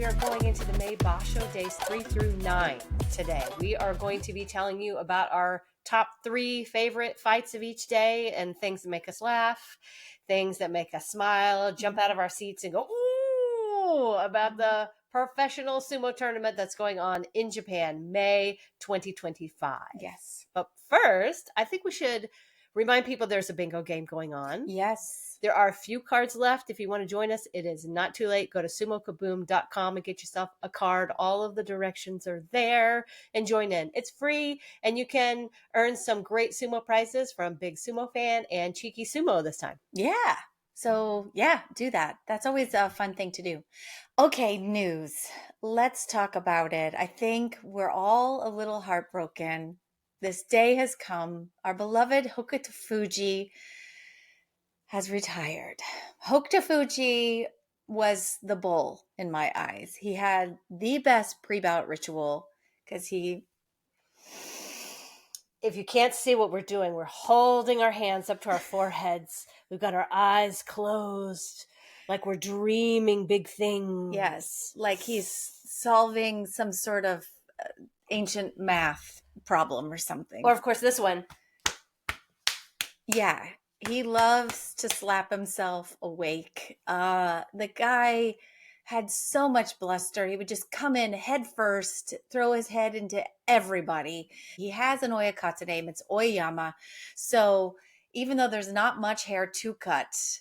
are going into the May Basho days 3 through 9 today. We are going to be telling you about our top 3 favorite fights of each day and things that make us laugh, things that make us smile, jump out of our seats and go, ooh, about the professional sumo tournament that's going on in Japan, May 2025. Yes. But first, I think we should remind people there's a bingo game going on. Yes. There are a few cards left. If you want to join us, it is not too late. Go to sumokaboom.com and get yourself a card. All of the directions are there and join in. It's free and you can earn some great sumo prizes from Big Sumo Fan and Cheeky Sumo this time. Yeah. So yeah, do that. That's always a fun thing to do. Okay, news. Let's talk about it. I think we're all a little heartbroken. This day has come. Our beloved Hokutofuji has retired. Hokutofuji was the bull in my eyes. He had the best pre-bout ritual because if you can't see what we're doing, we're holding our hands up to our foreheads. We've got our eyes closed, like we're dreaming big things. Yes, like he's solving some sort of ancient math problem or something. Or, of course, this one. Yeah, he loves to slap himself awake. The guy had so much bluster. He would just come in head first, throw his head into everybody. He has an Oyakata name. It's Oyama. So even though there's not much hair to cut,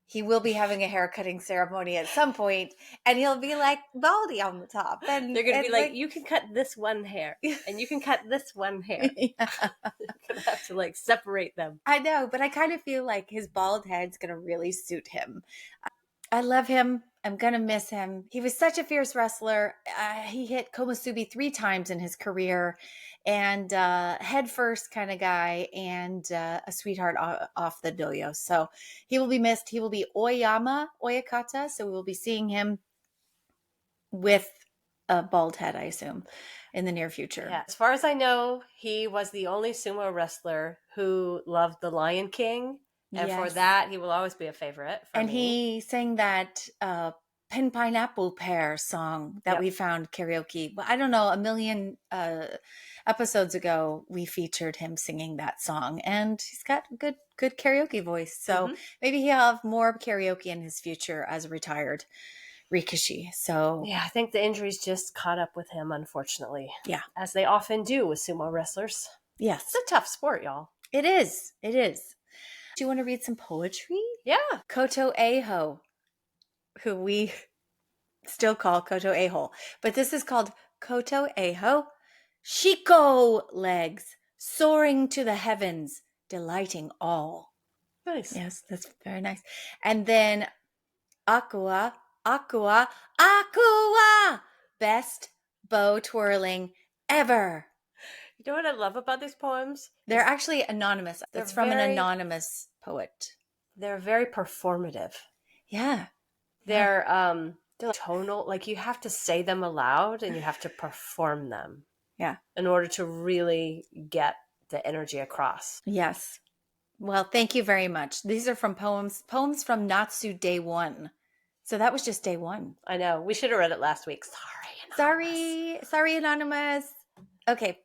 he will be having a hair cutting ceremony at some point, and he'll be like baldy on the top. And they're going to be like, you can cut this one hair, and you can cut this one hair. Yeah. You're going to have to like separate them. I know, but I kind of feel like his bald head's going to really suit him. I love him. I'm going to miss him. He was such a fierce wrestler. He hit komusubi 3 times in his career, and head first kind of guy, and a sweetheart off the dojo. So he will be missed. He will be Oyakata. So we will be seeing him with a bald head, I assume, in the near future. Yeah. As far as I know, he was the only sumo wrestler who loved the Lion King. And Yes. for that, he will always be a favorite for and me. He sang that Pen Pineapple Pear song that we found karaoke. But I don't know, a million episodes ago, we featured him singing that song. And he's got a good karaoke voice. So maybe he'll have more karaoke in his future as a retired Rikishi. So yeah, I think the injuries just caught up with him, unfortunately. Yeah. As they often do with sumo wrestlers. Yes. It's a tough sport, y'all. It is. It is. Do you want to read some poetry? Yeah. Koto Eho, who we still call Koto A-hole, but this is called Koto Eho. Shiko legs, soaring to the heavens, delighting all. Nice. Yes, that's very nice. And then Aqua, best bow twirling ever. You know what I love about these poems? They're actually anonymous. It's from an anonymous poet. They're very performative. Yeah. They're tonal. Like you have to say them aloud and you have to perform them. Yeah. In order to really get the energy across. Yes. Well, thank you very much. These are from poems from Natsu Day 1. So that was just day 1. I know. We should have read it last week. Sorry, Anonymous. Okay.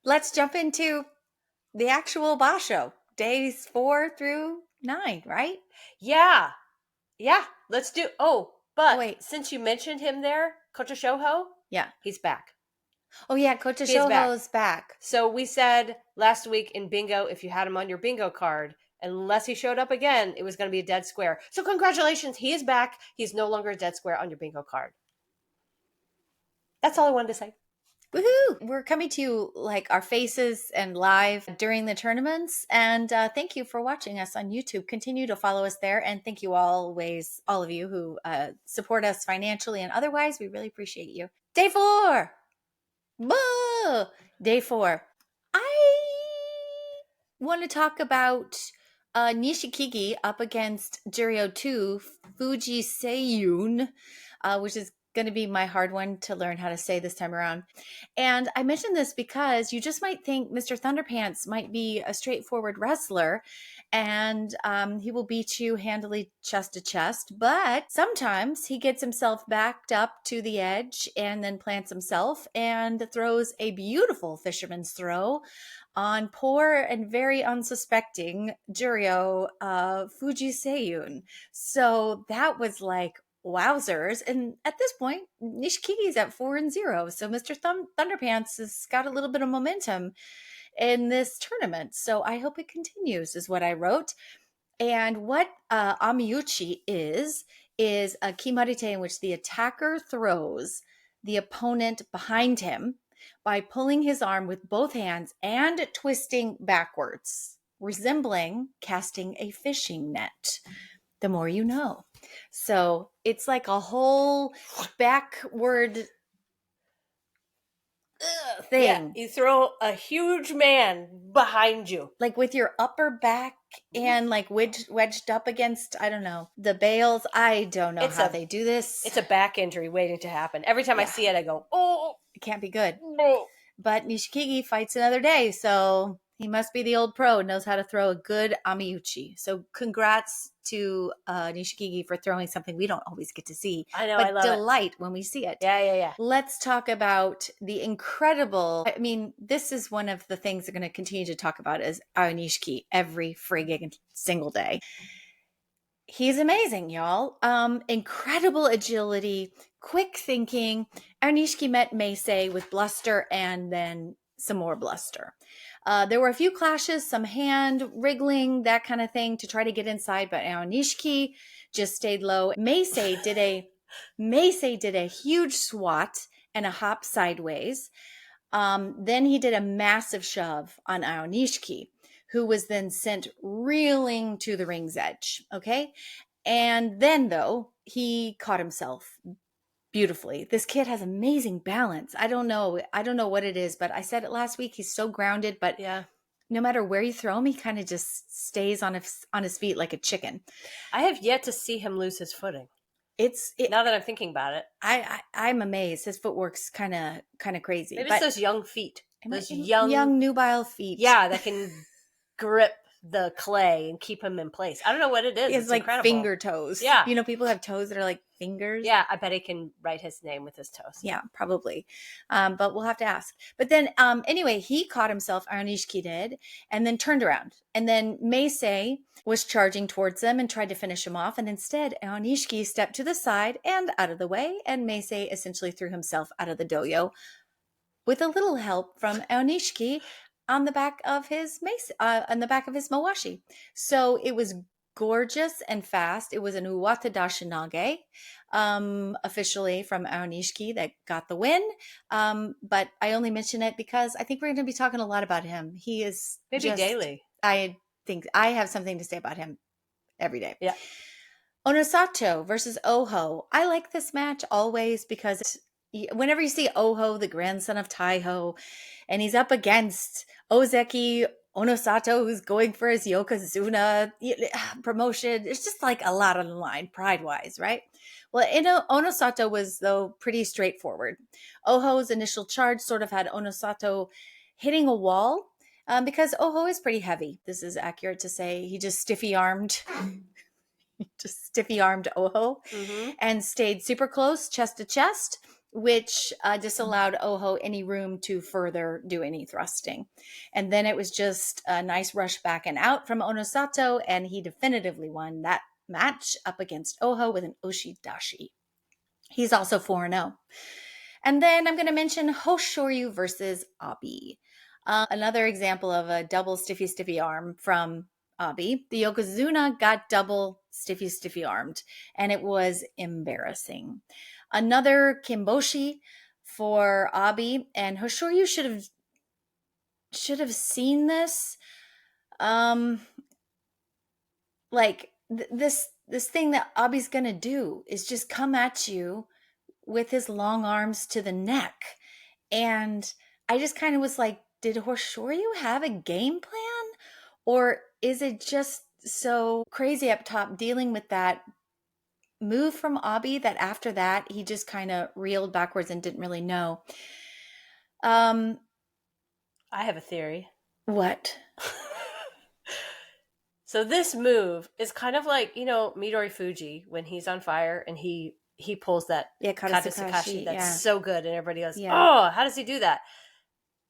Let's jump into the actual Basho. Days 4 through 9, right? Yeah. Let's do. Wait. Since you mentioned him there, Koto Shoho. Yeah. He's back. Oh, yeah. Koto Shoho's back. So we said last week in bingo, if you had him on your bingo card, unless he showed up again, it was going to be a dead square. So congratulations. He is back. He's no longer a dead square on your bingo card. That's all I wanted to say. Woohoo! We're coming to you like our faces and live during the tournaments. And thank you for watching us on YouTube. Continue to follow us there. And thank you all of you who support us financially and otherwise. We really appreciate you. Day 4. Boo! Day 4. I want to talk about Nishikigi up against Juryo 2, Fuji Seiyun, which is going to be my hard one to learn how to say this time around. And I mention this because you just might think Mr. Thunderpants might be a straightforward wrestler. and he will beat you handily chest to chest. But sometimes he gets himself backed up to the edge and then plants himself and throws a beautiful fisherman's throw on poor and very unsuspecting Juryo Fuji Seiyun. So that was like, wowzers. And at this point, Nishikigi's at 4-0. So Mr. Thunderpants has got a little bit of momentum in this tournament. So I hope it continues, is what I wrote. And what Amiuchi is a kimarite in which the attacker throws the opponent behind him by pulling his arm with both hands and twisting backwards, resembling casting a fishing net. The more you know. So it's like a whole backward thing. Yeah, you throw a huge man behind you. Like with your upper back and like wedged up against, I don't know, the bales. I don't know how they do this. It's a back injury waiting to happen. Every time I see it, I go, oh. It can't be good. No. But Nishikigi fights another day, so he must be the old pro, knows how to throw a good Amiuchi. So congrats to Nishikigi for throwing something we don't always get to see. I know, but I love delight when we see it. Yeah. Let's talk about the incredible, I mean, this is one of the things we're going to continue to talk about is Nishiki every friggin' single day. He's amazing, y'all. Incredible agility, quick thinking. Nishiki met Meisei with bluster and then some more bluster. There were a few clashes, some hand wriggling, that kind of thing to try to get inside, but Nishiki just stayed low. Meisei did a huge swat and a hop sideways. Then he did a massive shove on Nishiki, who was then sent reeling to the ring's edge. Okay. And then though, he caught himself beautifully. This kid has amazing balance. I don't know what it is, but I said it last week. He's so grounded, but yeah, no matter where you throw him, he kind of just stays on his feet like a chicken. I have yet to see him lose his footing. Now that I'm thinking about it, I'm amazed. His footwork's kind of crazy. Maybe it's those young feet, those young nubile feet. Yeah, that can grip the clay and keep him in place. I don't know what it is. It's like incredible. Finger toes. Yeah. You know, people have toes that are like fingers. Yeah, I bet he can write his name with his toes. Yeah, probably. But we'll have to ask. But then anyway, he caught himself, Nishiki did, and then turned around. And then Meisei was charging towards them and tried to finish him off. And instead, Nishiki stepped to the side and out of the way. And Meisei essentially threw himself out of the dojo with a little help from Nishiki on the back of his mawashi. So it was gorgeous and fast. It was an uwata dashinage, officially from Nishiki that got the win. But I only mention it because I think we're going to be talking a lot about him. He is maybe daily. I think I have something to say about him every day. Yeah. Onosato versus Oho. I like this match always because whenever you see Oho, the grandson of Taiho, and he's up against Ozeki Onosato, who's going for his Yokozuna promotion, it's just like a lot on the line, pride-wise, right? Well, Onosato was, though, pretty straightforward. Oho's initial charge sort of had Onosato hitting a wall because Oho is pretty heavy. This is accurate to say. He just stiffy-armed Oho and stayed super close, chest to chest, which disallowed Oho any room to further do any thrusting. And then it was just a nice rush back and out from Onosato, and he definitively won that match up against Oho with an Oshidashi. He's also 4-0. And then I'm going to mention Hoshoryu versus Abi. Another example of a double stiffy arm from Abi. The Yokozuna got double stiffy armed, and it was embarrassing. Another Kimboshi for Abi, and Hoshoryu should have seen this. This thing that Abi's gonna do is just come at you with his long arms to the neck, and I just kind of was like, did Hoshoryu have a game plan, or is it just so crazy up top dealing with that move from Abi that after that he just kind of reeled backwards and didn't really know? I have a theory. What? So this move is kind of like, Midori Fuji when he's on fire and he pulls that Kata Sakashi. That's so good. And everybody goes, oh, how does he do that?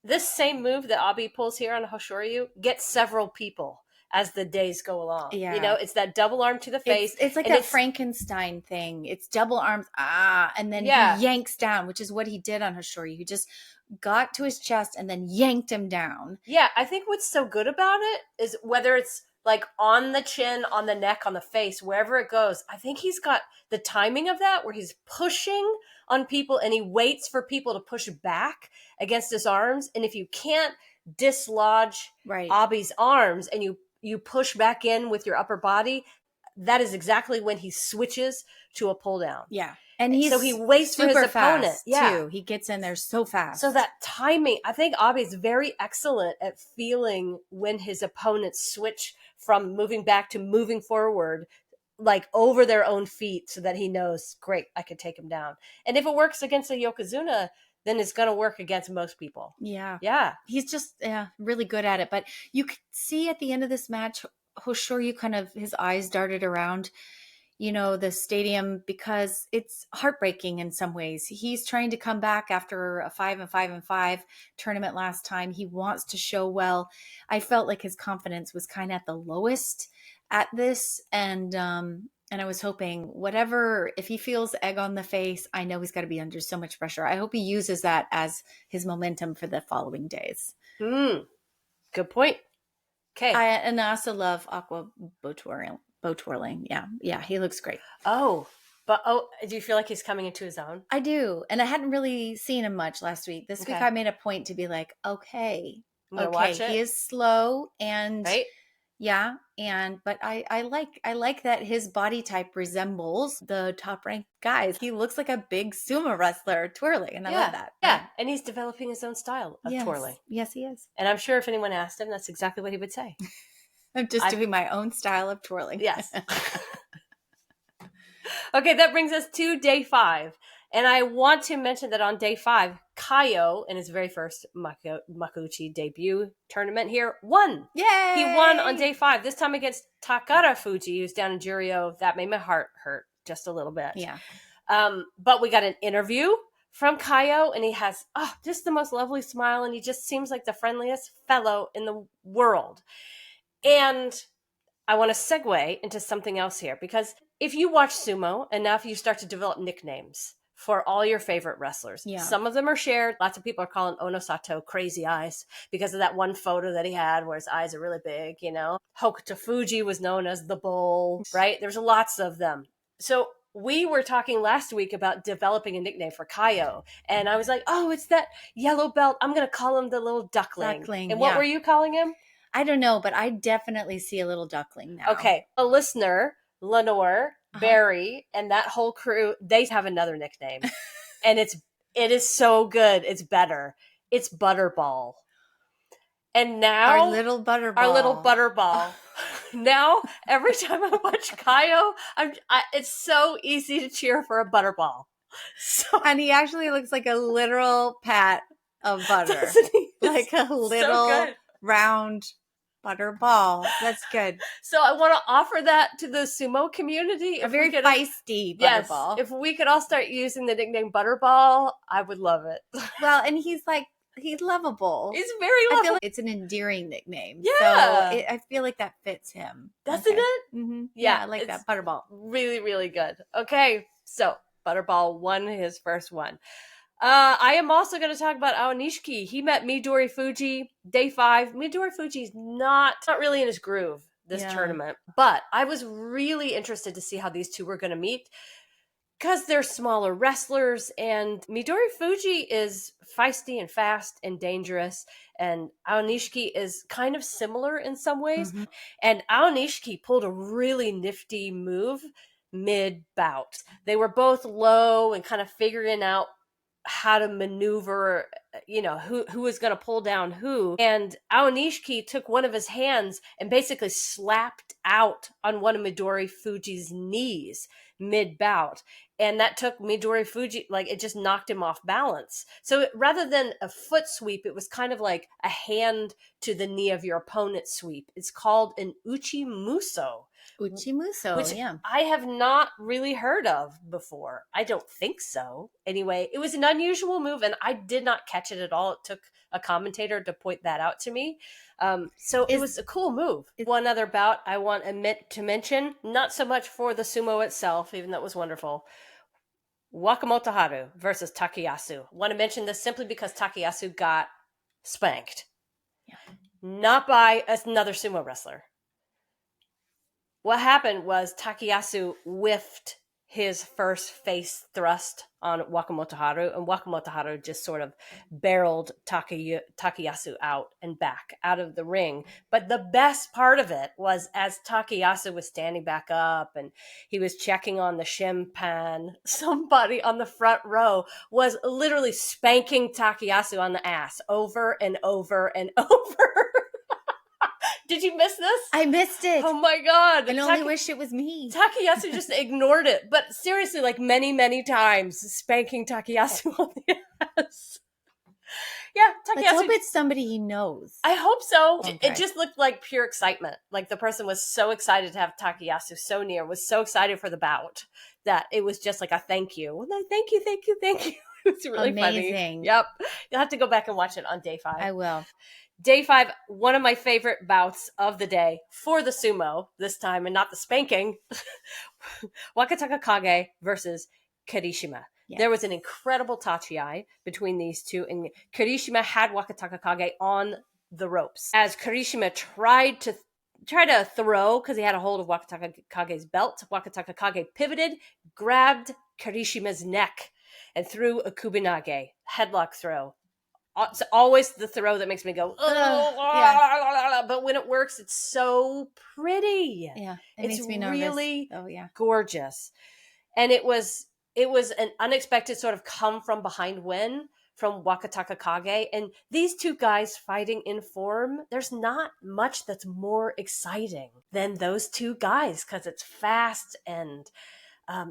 This same move that Abi pulls here on Hoshoryu gets several people as the days go along. Yeah. It's that double arm to the face. It's like that Frankenstein thing. It's double arms, and then he yanks down, which is what he did on Hoshoryu. He just got to his chest and then yanked him down. Yeah, I think what's so good about it is whether it's like on the chin, on the neck, on the face, wherever it goes, I think he's got the timing of that where he's pushing on people and he waits for people to push back against his arms. And if you can't dislodge Abi's arms and you push back in with your upper body, that is exactly when he switches to a pull down. Yeah. And so he waits for his opponent. Too. He gets in there so fast. So that timing, I think Abi is very excellent at feeling when his opponents switch from moving back to moving forward, like over their own feet, so that he knows, great, I could take him down. And if it works against a Yokozuna, then it's going to work against most people. Yeah. Yeah. He's just really good at it. But you could see at the end of this match, Hoshoryu kind of, his eyes darted around, the stadium, because it's heartbreaking in some ways. He's trying to come back after a 5-5-5 tournament last time. He wants to show well. I felt like his confidence was kind of at the lowest at this. And I was hoping if he feels egg on the face, I know he's got to be under so much pressure. I hope he uses that as his momentum for the following days. Good point. Okay. And I also love Aqua boat twirling. Yeah, he looks great. Do you feel like he's coming into his own? I do, and I hadn't really seen him much last week. This week I made a point to be like, okay, watch it. He is slow and right. Yeah, but I like that his body type resembles the top ranked guys. He looks like a big sumo wrestler twirling, and I love that. Yeah, and he's developing his own style of twirling. Yes, he is. And I'm sure if anyone asked him, that's exactly what he would say. I'm just doing my own style of twirling. Yes. Okay, that brings us to day 5. And I want to mention that on day 5, Kaio, in his very first Makuuchi debut tournament here, won. Yay! He won on day 5, this time against Takarafuji, who's down in Juryo. That made my heart hurt just a little bit. Yeah. But we got an interview from Kaio, and he has just the most lovely smile, and he just seems like the friendliest fellow in the world. And I want to segue into something else here, because if you watch sumo, and now if you start to develop nicknames for all your favorite wrestlers, some of them are shared. Lots of people are calling Onosato Crazy Eyes because of that one photo that he had where his eyes are really big, Hokutofuji was known as the Bull, right? There's lots of them. So we were talking last week about developing a nickname for Kaio, and I was like, it's that yellow belt. I'm going to call him the little duckling. And what were you calling him? I don't know, but I definitely see a little duckling now. Okay. A listener, Lenore, Barry, and that whole crew, they have another nickname. And it is so good. It's better. It's Butterball. And now our little Butterball. Now, every time I watch Kaio, it's so easy to cheer for a Butterball. And he actually looks like a literal pat of butter. Doesn't he? Like a little round Butterball. That's good. So I want to offer that to the sumo community. A very feisty Butterball. Yes, if we could all start using the nickname Butterball, I would love it. Well, and he's lovable. He's very lovable. I feel like it's an endearing nickname. Yeah. So I feel like that fits him. Doesn't it? Mm-hmm. Yeah, I like that. Butterball. Really, really good. Okay, so Butterball won his first one. I am also going to talk about Aonishiki. He met Midori Fuji day 5. Midori Fuji's not really in his groove this tournament, but I was really interested to see how these two were going to meet because they're smaller wrestlers, and Midori Fuji is feisty and fast and dangerous, and Aonishiki is kind of similar in some ways. Mm-hmm. And Aonishiki pulled a really nifty move mid-bout. They were both low and kind of figuring out how to maneuver, who was going to pull down who. And Aonishiki took one of his hands and basically slapped out on one of Midori Fuji's knees mid-bout. and that took Midori Fuji, like it just knocked him off balance. So rather than a foot sweep, it was kind of like a hand to the knee of your opponent sweep. It's called an uchi muso, Uchimuso, which yeah. I have not really heard of before. I don't think so. Anyway, it was an unusual move, and I did not catch it at all. It took a commentator to point that out to me. So it was a cool move. One other bout I want to mention, not so much for the sumo itself, even though it was wonderful. Wakamoto Haru versus Takayasu. Want to mention this simply because Takayasu got spanked. Yeah. Not by another sumo wrestler. What happened was Takayasu whiffed his first face thrust on Wakamoto Haru, and Wakamoto Haru just sort of barreled Takayasu out and back out of the ring. But the best part of it was as Takayasu was standing back up and he was checking on the shimpan, somebody on the front row was literally spanking Takayasu on the ass over and over and over. Did you miss this? I missed it. Oh my god. I only wish it was me. Takayasu just ignored it. But seriously, like many, many times, spanking Takayasu on the ass. Yeah, Takayasu. Let's hope it's somebody he knows. I hope so. Okay. It just looked like pure excitement. Like the person was so excited to have Takayasu so near, was so excited for the bout that it was just like a thank you. Well, no, thank you, thank you, thank you. It's really amazing. Funny. Yep. You'll have to go back and watch it on day 5. I will. Day 5, one of my favorite bouts of the day for the sumo this time and not the spanking. Wakataka Kage versus Kirishima. Yes. There was an incredible tachi between these two, and Kirishima had Wakataka Kage on the ropes. As Kirishima tried to throw, because he had a hold of Wakataka Kage's belt, Wakataka Kage pivoted, grabbed Kirishima's neck, and threw a kubinage, headlock throw. It's always the throw that makes me go, yeah. But when it works, it's so pretty. Yeah, it's makes me really nervous. Gorgeous. And it was an unexpected sort of come from behind win from Wakataka Kage. And these two guys fighting in form, there's not much that's more exciting than those two guys because it's fast and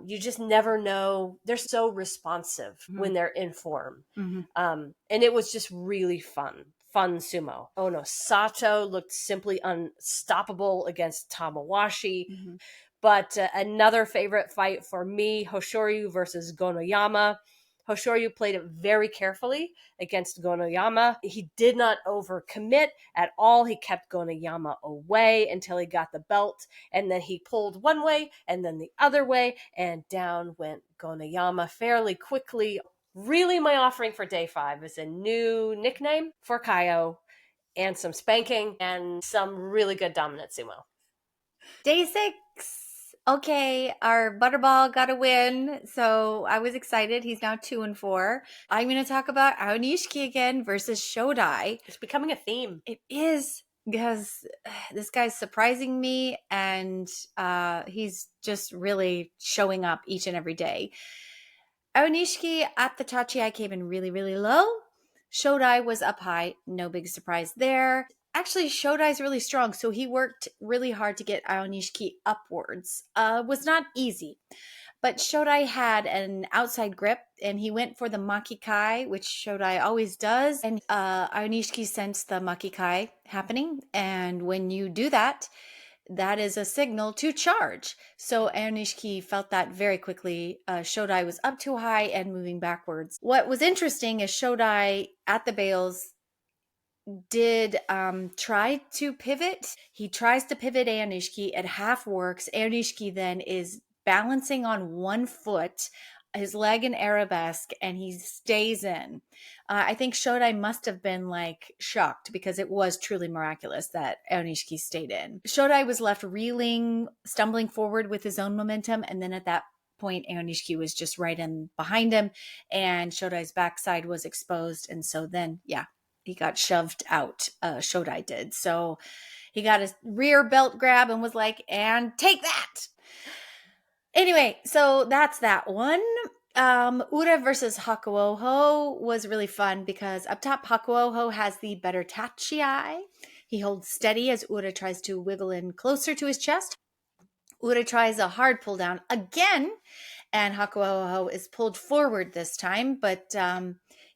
you just never know. They're so responsive when they're in form. Mm-hmm. And it was just really fun sumo. Oh no, Sato looked simply unstoppable against Tamawashi. Mm-hmm. But another favorite fight for me, Hoshoryu versus Gonoyama. Hoshoryu played it very carefully against Gonoyama. He did not overcommit at all. He kept Gonoyama away until he got the belt, and then he pulled one way and then the other way, and down went Gonoyama fairly quickly. Really, my offering for day 5 is a new nickname for Kaio and some spanking and some really good dominant sumo. Day 6. Okay, our Butterball got a win, so I was excited. He's now 2-4. I'm going to talk about Aonishiki again versus Shodai. It's becoming a theme. It is, because this guy's surprising me, and he's just really showing up each and every day. Aonishiki at the tachi came in really, really low. Shodai was up high. No big surprise there. Actually, Shodai's really strong, so he worked really hard to get Aonishiki upwards. Was not easy, but Shodai had an outside grip, and he went for the makikai, which Shodai always does, and Aonishiki sensed the makikai happening, and when you do that, that is a signal to charge. So Aonishiki felt that very quickly. Shodai was up too high and moving backwards. What was interesting is Shodai at the bales did try to pivot. He tries to pivot Aonishiki. It half works. Aonishiki then is balancing on one foot, his leg in arabesque, and he stays in. I think Shodai must have been like shocked because it was truly miraculous that Aonishiki stayed in. Shodai was left reeling, stumbling forward with his own momentum, and then at that point, Aonishiki was just right in behind him, and Shodai's backside was exposed, and so then, he got shoved out. Shodai did. So he got his rear belt grab and was like, and take that. Anyway, so that's that one. Ura versus Hakuoho was really fun because up top, Hakuoho has the better tachi. He holds steady as Ura tries to wiggle in closer to his chest. Ura tries a hard pull down again, and Hakuoho is pulled forward this time, but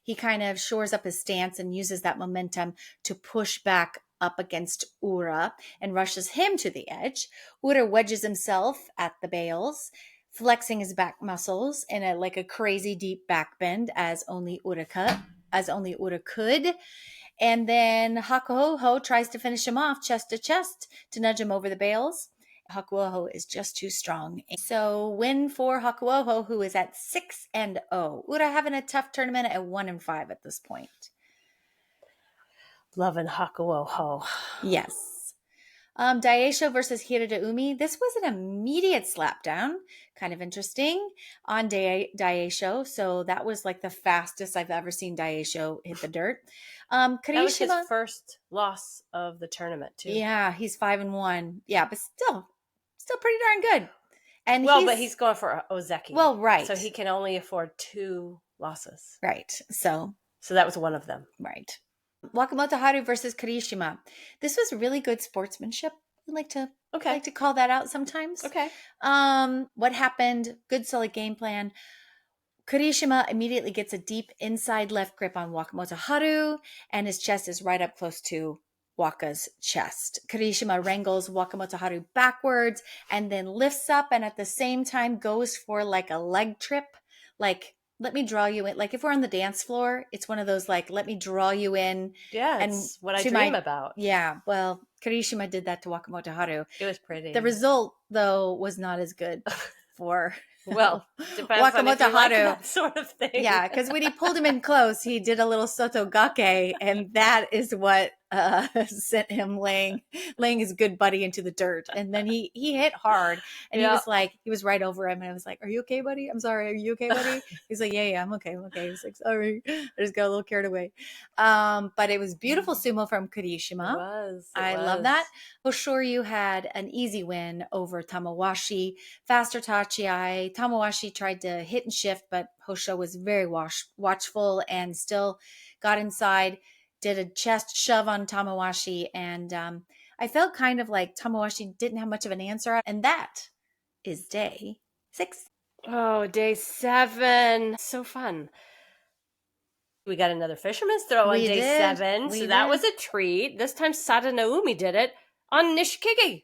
he kind of shores up his stance and uses that momentum to push back up against Ura and rushes him to the edge. Ura wedges himself at the bales, flexing his back muscles in a crazy deep back bend as only Ura could. And then Hakuoho tries to finish him off chest to chest to nudge him over the bales. Hakuoho is just too strong. So win for Hakuoho, who is at 6-0. Ura having a tough tournament at 1-5 at this point. Loving Hakuoho. Yes. Daisho versus Hiradeumi. This was an immediate slapdown. Kind of interesting on Daisho. So that was like the fastest I've ever seen Daisho hit the dirt. That was his first loss of the tournament too. Yeah, he's 5-1. Yeah, but still pretty darn good. And but he's going for Ozeki. Well, right. So he can only afford 2 losses. Right. So that was one of them. Right. Wakamoto Haru versus Kirishima. This was really good sportsmanship. I like to call that out sometimes. Okay. What happened? Good solid game plan. Kirishima immediately gets a deep inside left grip on Wakamoto Haru, and his chest is right up close to Waka's chest. Kirishima wrangles Wakamoto Haru backwards and then lifts up and at the same time goes for like a leg trip. Like, let me draw you in. Like if we're on the dance floor, it's one of those like, let me draw you in. Yeah, it's what I dream about. Yeah, well, Kirishima did that to Wakamoto Haru. It was pretty. The result, though, was not as good for... Well, Wakamoto Haru, like that sort of thing. Yeah, because when he pulled him in close, he did a little sotogake, and that is what sent him laying his good buddy into the dirt. And then he hit hard, and he was right over him, and I was like, "Are you okay, buddy? I'm sorry. Are you okay, buddy?" He's like, "Yeah, I'm okay. I'm okay." He's like, "Sorry, I just got a little carried away." But it was beautiful sumo from Kirishima. It was. I love that. Hoshoryu had an easy win over Tamawashi. Faster tachi. Tamawashi tried to hit and shift, but Hosho was very watchful and still got inside, did a chest shove on Tamawashi, and I felt kind of like Tamawashi didn't have much of an answer, and that is day 6. Oh, day 7. So fun. We got another fisherman's throw on day 7, so that was a treat. This time Sada Naomi did it on Nishikigi.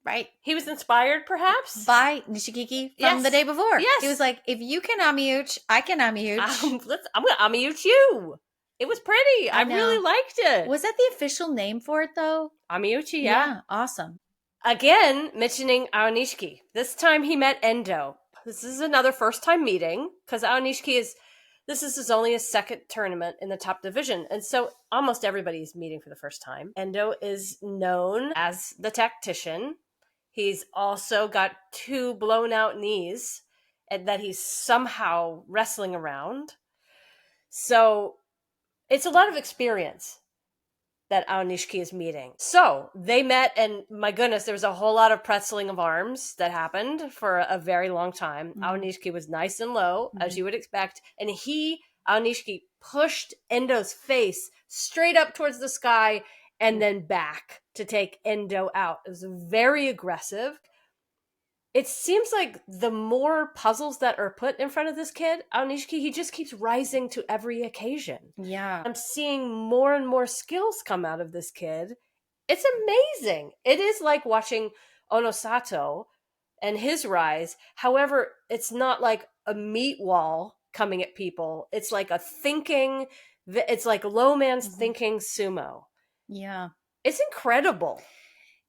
Right. He was inspired, perhaps? By Nishikigi from the day before. Yes. He was like, if you can amiyuch, I can amiyuch. I'm going to amiyuch you. It was pretty. I really liked it. Was that the official name for it, though? Amiyuchi, yeah. Awesome. Again, mentioning Aonishiki. This time he met Endo. This is another first-time meeting, because Aonishiki this is only his second tournament in the top division. And so almost everybody is meeting for the first time. Endo is known as the tactician. He's also got 2 blown out knees that he's somehow wrestling around. So it's a lot of experience that Aonishiki is meeting. So they met, and my goodness, there was a whole lot of pretzeling of arms that happened for a very long time. Mm-hmm. Aonishiki was nice and low, as you would expect, and Aonishiki pushed Endo's face straight up towards the sky and then back to take Endo out. It was very aggressive. It seems like the more puzzles that are put in front of this kid, Aonishiki, he just keeps rising to every occasion. Yeah. I'm seeing more and more skills come out of this kid. It's amazing. It is like watching Onosato and his rise. However, it's not like a meat wall coming at people. It's like it's like low man's thinking sumo. Yeah. It's incredible.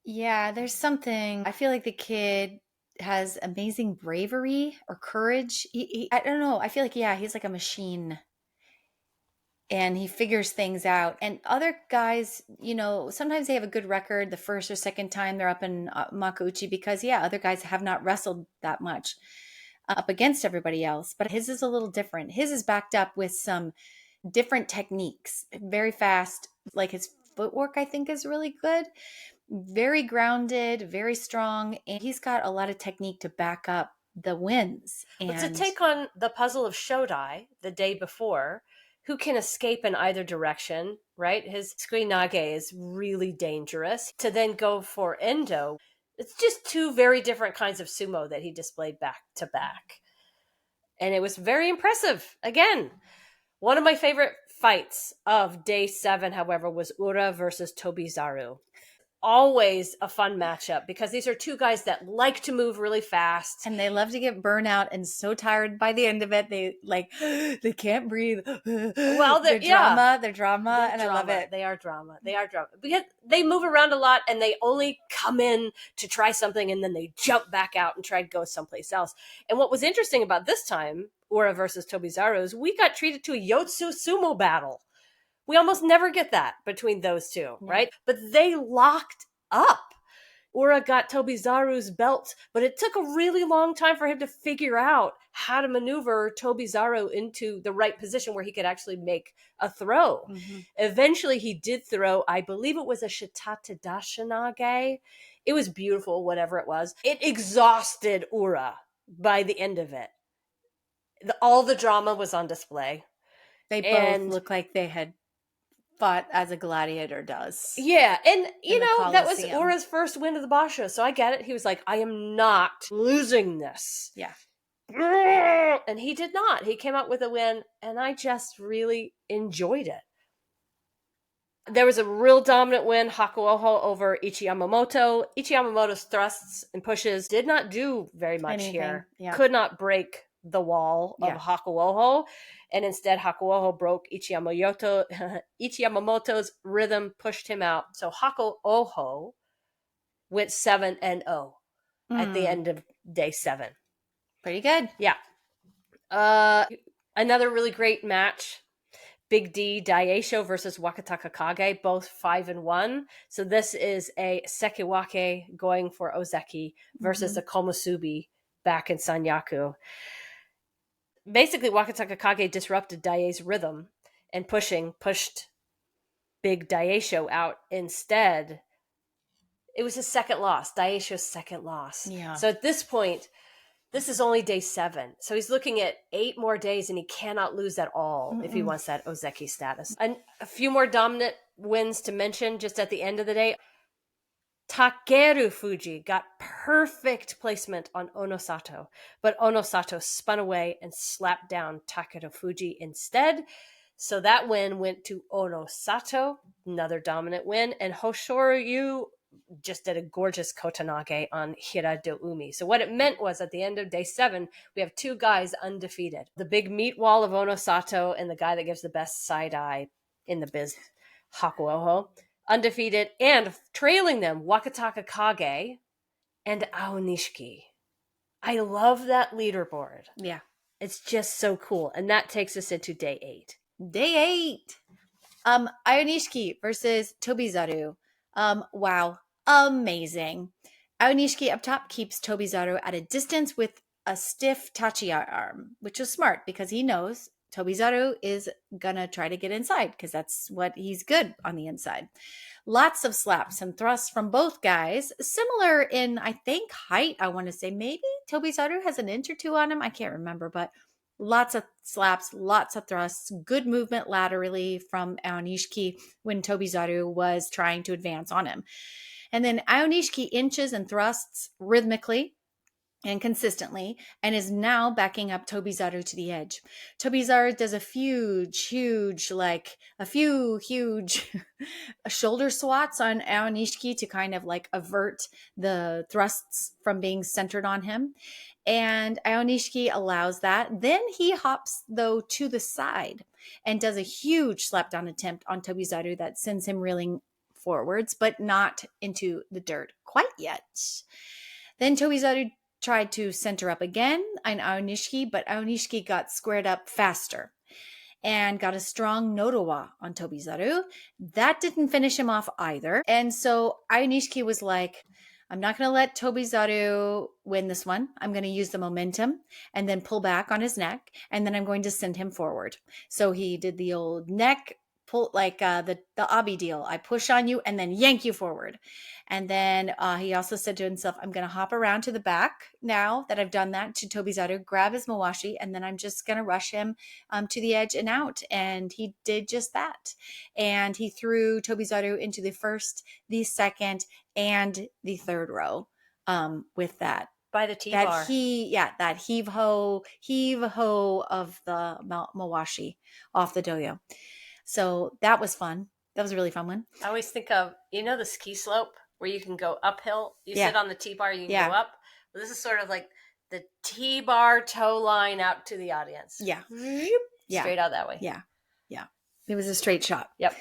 Yeah, there's something. I feel like the kid has amazing bravery or courage. I don't know. I feel like, he's like a machine. And he figures things out. And other guys, sometimes they have a good record the first or second time they're up in Makuuchi because, other guys have not wrestled that much up against everybody else. But his is a little different. His is backed up with some different techniques. Very fast. Like his footwork, I think, is really good. Very grounded, very strong, and he's got a lot of technique to back up the wins. And to take on the puzzle of Shodai the day before, who can escape in either direction, right? His Tsukinage is really dangerous. To then go for Endo, it's just 2 very different kinds of sumo that he displayed back to back. And it was very impressive. Again, one of my favorite fights of day 7, however, was Ura versus Tobizaru. Always a fun matchup because these are two guys that like to move really fast. And they love to get burnout and so tired by the end of it. They like, they can't breathe. Well, they're drama, and drama. I love it. They are drama. Because they move around a lot and they only come in to try something and then they jump back out and try to go someplace else. And what was interesting about this time, Ura versus Tobizaru, is we got treated to a Yotsu sumo battle. We almost never get that between those two, right? But they locked up. Ura got Tobizaru's belt, but it took a really long time for him to figure out how to maneuver Tobizaru into the right position where he could actually make a throw. Mm-hmm. Eventually, he did throw, I believe it was a Shitate Dashinage. It was beautiful, whatever it was. It exhausted Ura by the end of it. All the drama was on display. They both looked like they had fought as a gladiator does. Yeah, and you know, that was Ura's first win of the Basho, so I get it. He was like, I am not losing this. Yeah. And he did not. He came out with a win, and I just really enjoyed it. There was a real dominant win, Hakuoho over Ichiyamamoto. Ichiyamamoto's thrusts and pushes did not do very much here. Yeah. Could not break the wall of Hakuoho, and instead Hakuoho broke Ichiyamamoto's rhythm, pushed him out. So Hakuoho went 7-0 at the end of day 7. Pretty good. Yeah. Another really great match. Big D Daisho versus Wakataka Kage, both 5-1. So this is a Sekiwake going for Ozeki versus a Komusubi back in Sanyaku. Basically, Wakataka Kage disrupted Daie's rhythm and pushed Big Daisho out instead. It was his second loss, Daisho's second loss. Yeah. So at this point, this is only day 7. So he's looking at 8 more days and he cannot lose at all if he wants that Ozeki status. And a few more dominant wins to mention just at the end of the day. Takerufuji got perfect placement on Onosato, but Onosato spun away and slapped down Takerufuji instead. So that win went to Onosato, another dominant win, and Hoshoryu just did a gorgeous kotanage on Hira do Umi. So what it meant was at the end of day 7, we have 2 guys undefeated. The big meat wall of Onosato and the guy that gives the best side eye in the biz, Hakuoho. Undefeated, and trailing them, Wakataka Kage and Aonishiki. I love that leaderboard. Yeah. It's just so cool. And that takes us into day 8. Day 8. Aonishiki versus Tobizaru. Wow. Amazing. Aonishiki up top keeps Tobizaru at a distance with a stiff tachi arm, which is smart because he knows Tobizaru is gonna try to get inside because that's what he's good on the inside. Lots of slaps and thrusts from both guys, similar in, I think, height. I want to say maybe Tobizaru has an inch or 2 on him. I can't remember, but lots of slaps, lots of thrusts, good movement laterally from Aonishiki when Tobizaru was trying to advance on him. And then Aonishiki inches and thrusts rhythmically and consistently, and is now backing up Tobizaru to the edge. Tobizaru does a huge shoulder swats on Aonishiki to kind of like avert the thrusts from being centered on him. And Aonishiki allows that. Then he hops, though, to the side and does a huge slap down attempt on Tobizaru that sends him reeling forwards, but not into the dirt quite yet. Then Tobizaru tried to center up again on Aonishiki, but Aonishiki got squared up faster and got a strong nodowa on Tobizaru. That didn't finish him off either. And so Aonishiki was like, I'm not going to let Tobizaru win this one. I'm going to use the momentum and then pull back on his neck, and then I'm going to send him forward. So he did the old neck pull, like the Abi deal. I push on you and then yank you forward. And then he also said to himself, I'm going to hop around to the back now that I've done that to Tobizaru, grab his mawashi, and then I'm just going to rush him to the edge and out. And he did just that. And he threw Tobizaru into the first, the second, and the third row with that By the T that bar. that heave ho of the mawashi off the doyo. So that was fun. That was a really fun one. I always think of, the ski slope where you can go uphill. You Yeah. sit on the T bar, you can Yeah. go up. Well, this is sort of like the T bar toe line out to the audience. Yeah. Straight out that way. Yeah. Yeah. It was a straight shot. Yep.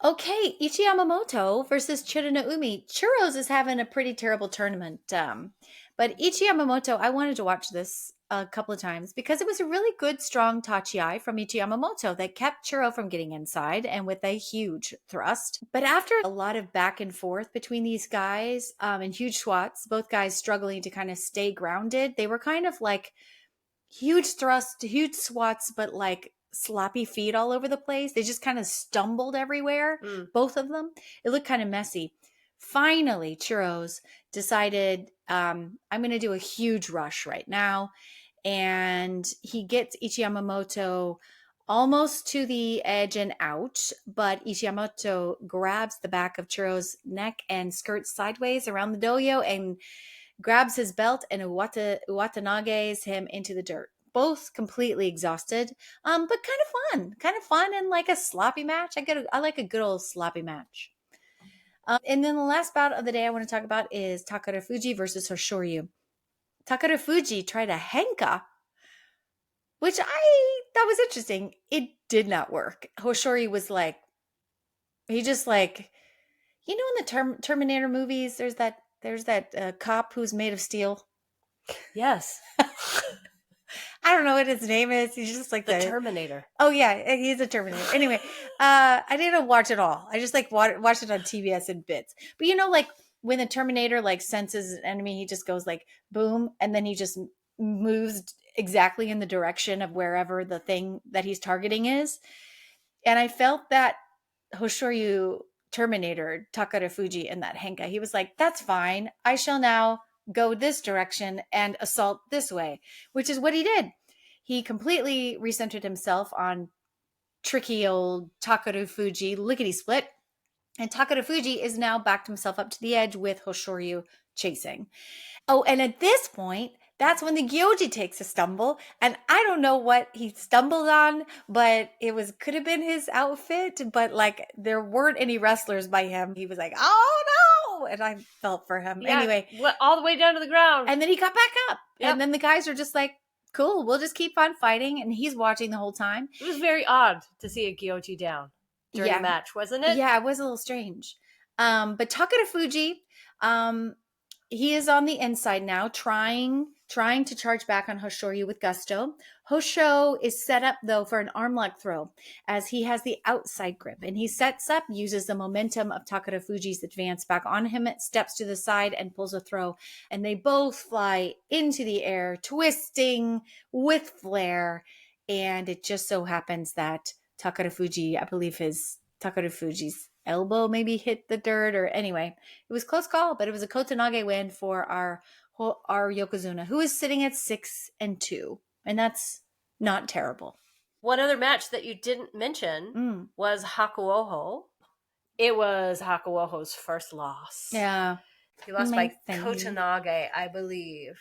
Okay, Ichi Yamamoto versus Churanaumi. Churros is having a pretty terrible tournament. But Ichi Yamamoto, I wanted to watch this a couple of times because it was a really good, strong tachi from Ichi Yamamoto that kept Churro from getting inside and with a huge thrust. But after a lot of back and forth between these guys and huge swats, both guys struggling to kind of stay grounded, they were kind of like huge thrust, huge swats, but like sloppy feet all over the place. They just kind of stumbled everywhere, both of them. It looked kind of messy. Finally, Churros decided, I'm going to do a huge rush right now. And he gets Ichi Yamamoto almost to the edge and out, but Ichi Yamamoto grabs the back of Churros' neck and skirts sideways around the doyo and grabs his belt and Uwatanage's him into the dirt. Both completely exhausted, but kind of fun, and like a sloppy match. I like a good old sloppy match. And then the last bout of the day I want to talk about is Takarafuji versus Hoshoryu. Takarafuji tried a henka, which I thought was interesting. It did not work. Hoshoryu was like, he just like, in the Terminator movies, there's that cop who's made of steel. Yes. I don't know what his name is. He's just like the Terminator. Oh yeah, he's a Terminator. Anyway, I didn't watch it all. I just like watched it on TBS in bits. But like when the Terminator like senses an enemy, he just goes like boom, and then he just moves exactly in the direction of wherever the thing that he's targeting is. And I felt that Hoshoryu Terminator Takarafuji in that henka. He was like, "That's fine. I shall now go this direction and assault this way," which is what he did. He completely recentered himself on tricky old Takarafuji lickety split. And Takarafuji is now backed himself up to the edge with Hoshoryu chasing. Oh, and at this point, that's when the Gyoji takes a stumble. And I don't know what he stumbled on, but could have been his outfit. But like there weren't any wrestlers by him. He was like, "Oh no!" And I felt for him. Yeah, anyway, all the way down to the ground. And then he got back up. Yep. And then the guys are just like, "Cool, we'll just keep on fighting." And he's watching the whole time. It was very odd to see a Gyoji down during the match, wasn't it? Yeah, it was a little strange. But Takarafuji, he is on the inside now, trying to charge back on Hoshoryu with gusto. Hosho is set up, though, for an arm lock throw, as he has the outside grip. And he sets up, uses the momentum of Takarafuji's advance back on him, steps to the side, and pulls a throw. And they both fly into the air, twisting with flair. And it just so happens that Takarafuji, I believe Takarafuji's elbow maybe hit the dirt, or anyway, it was close call, but it was a Kotanage win for our Yokozuna, who is sitting at 6-2, and that's not terrible. One other match that you didn't mention was Hakuoho. It was Hakuoho's first loss. Yeah. He lost by Kotanage, I believe.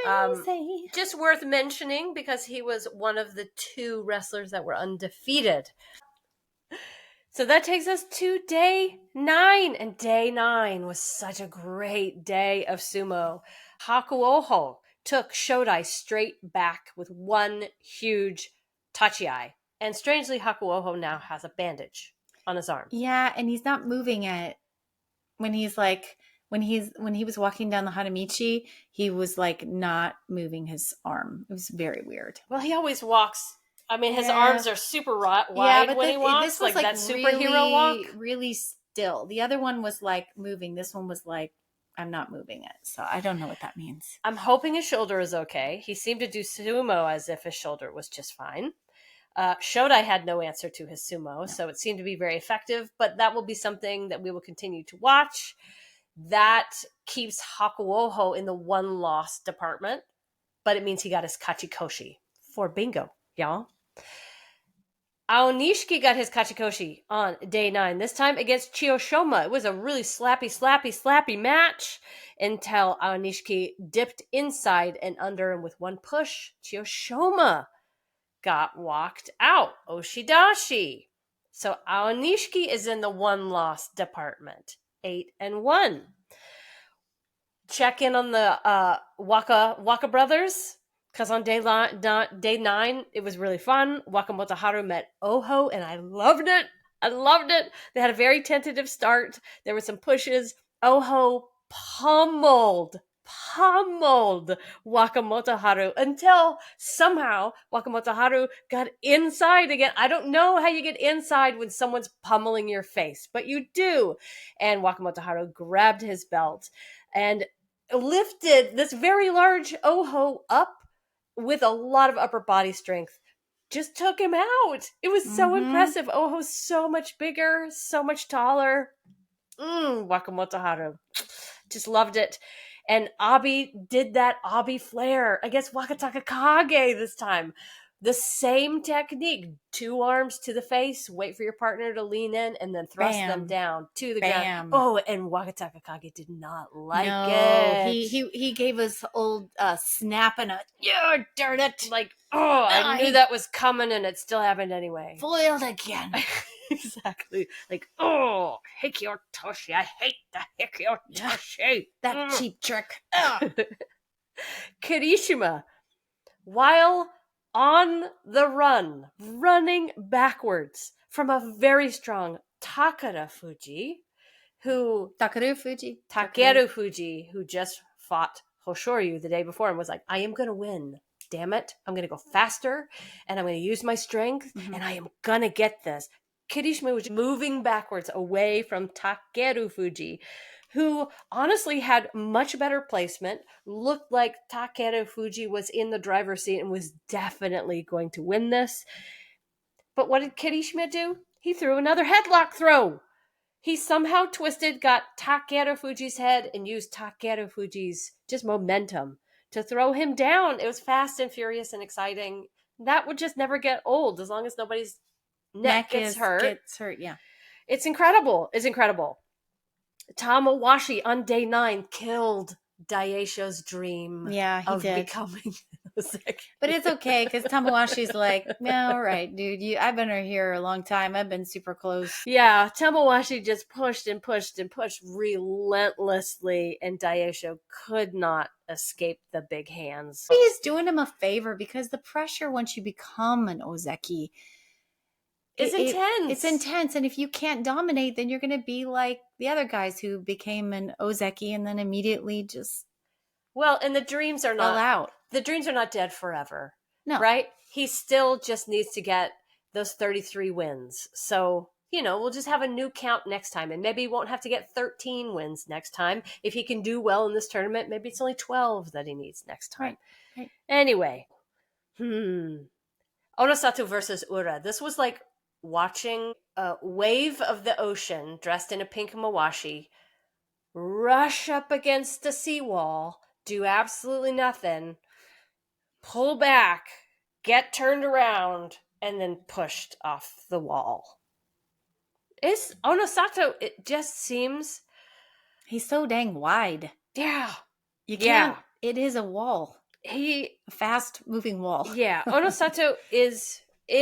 Amazing. Just worth mentioning because he was one of the 2 wrestlers that were undefeated. So that takes us to day 9. And day 9 was such a great day of sumo. Hakuoho took Shodai straight back with one huge tachi. And strangely, Hakuoho now has a bandage on his arm. Yeah, and he's not moving it. When he was walking down the Hanamichi, he was like not moving his arm. It was very weird. Well, he always walks. I mean, his arms are super wide when he walks. This was like that superhero walk. Really still. The other one was like moving. This one was like, I'm not moving it. So I don't know what that means. I'm hoping his shoulder is okay. He seemed to do sumo as if his shoulder was just fine. Shodai had no answer to his sumo, so it seemed to be very effective. But that will be something that we will continue to watch. That keeps Hakuoho in the 1-loss department, but it means he got his kachikoshi for bingo, y'all. Aonishiki got his Kachikoshi on day 9, this time against Chiyoshoma. It was a really slappy match until Aonishiki dipped inside and under, and with one push, Chiyoshoma got walked out. Oshidashi. So Aonishiki is in the one-loss department. 8-1. Check in on the Waka brothers, because on day 9 it was really fun. Wakamoto Haru met Oho, and I loved it. They had a very tentative start. There were some pushes. Oho pummeled Wakamoto Haru until somehow Wakamoto Haru got inside again. I don't know how you get inside when someone's pummeling your face, but you do. And Wakamoto Haru grabbed his belt and lifted this very large Oho up with a lot of upper body strength. Just took him out. It was so impressive. Oho's so much bigger, so much taller. Wakamoto Haru. Just loved it. And Abi did that Abi flare against Wakataka Kage this time. The same technique. 2 arms to the face, wait for your partner to lean in, and then thrust them down to the ground. Oh, and Wakataka Kage did not like it. He gave us old snap and a, you darn it. Like, oh, I knew that was coming, and it still happened anyway. Foiled again. Exactly. Like, oh, Hikiotoshi. I hate the Hikiotoshi. That cheap trick. Kirishima, while on the run, running backwards from a very strong Takerufuji, who just fought Hoshoryu the day before and was like, I am going to win. Damn it. I'm going to go faster and I'm going to use my strength and I am going to get this. Kirishima was moving backwards away from Takerufuji, who honestly had much better placement, looked like Takerufuji was in the driver's seat and was definitely going to win this. But what did Kirishima do? He threw another headlock throw. He somehow twisted, got Takerufuji's head, and used Takerufuji's just momentum to throw him down. It was fast and furious and exciting. That would just never get old as long as nobody's neck gets hurt. Yeah. It's incredible. Tamawashi on day 9 killed Daisho's dream of becoming Ozeki. But it's okay because Tamawashi's like, no, all right, dude, I've been here a long time. I've been super close. Yeah, Tamawashi just pushed relentlessly, and Daisho could not escape the big hands. He's doing him a favor because the pressure once you become an Ozeki, it's intense. It's intense. And if you can't dominate, then you're going to be like the other guys who became an Ozeki and then immediately just and the dreams are not out. The dreams are not dead forever. No. Right? He still just needs to get those 33 wins. So, we'll just have a new count next time. And maybe he won't have to get 13 wins next time. If he can do well in this tournament, maybe it's only 12 that he needs next time. Right. Anyway. Onosato versus Ura. This was like watching a wave of the ocean dressed in a pink mawashi rush up against a seawall, do absolutely nothing, pull back, get turned around, and then pushed off the wall. It's Onosato, it just seems... He's so dang wide. Yeah. You can't... Yeah. It is a wall. A fast-moving wall. Yeah. Onosato is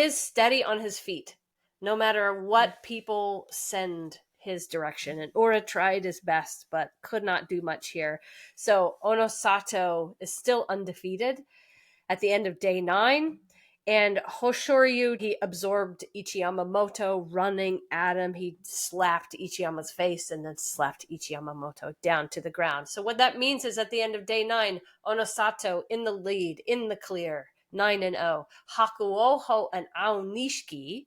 steady on his feet, no matter what people send his direction. And Ura tried his best, but could not do much here. So Onosato is still undefeated at the end of day 9. And Hoshoryu, he absorbed Ichiyamamoto running at him. He slapped Ichiyama's face and then slapped Ichiyamamoto down to the ground. So what that means is at the end of day 9, Onosato in the lead, in the clear, 9-0. Hakuoho and Aonishiki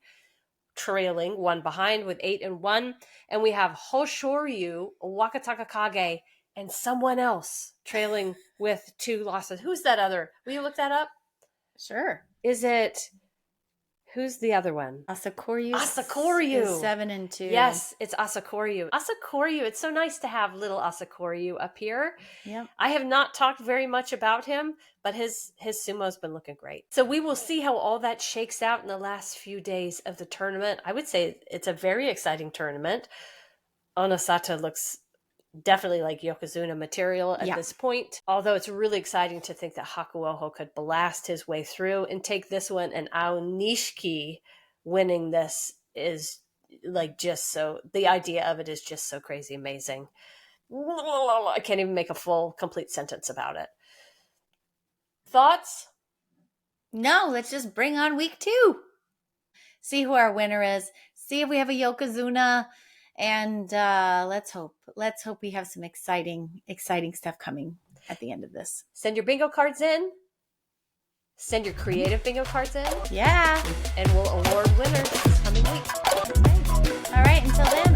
trailing, one behind with 8-1. And we have Hoshoryu, Wakataka Kage, and someone else trailing with 2 losses. Who's that other? Will you look that up? Sure. Is it... Who's the other one? Asakoryu. Asakoryu is 7 and 2. Yes, it's Asakoryu. Asakoryu, it's so nice to have little Asakoryu up here. Yep. I have not talked very much about him, but his sumo's been looking great. So we will see how all that shakes out in the last few days of the tournament. I would say it's a very exciting tournament. Onosata looks definitely like Yokozuna material at this point. Although it's really exciting to think that Hakuoho could blast his way through and take this one, and Aonishiki winning this is like just so, the idea of it is just so crazy amazing. I can't even make a full complete sentence about it. Thoughts? No, let's just bring on week 2. See who our winner is. See if we have a Yokozuna. And let's hope we have some exciting stuff coming at the end of this. Send your bingo cards in. Send your creative bingo cards in. Yeah. And we'll award winners this coming week. Okay. All right. Until then,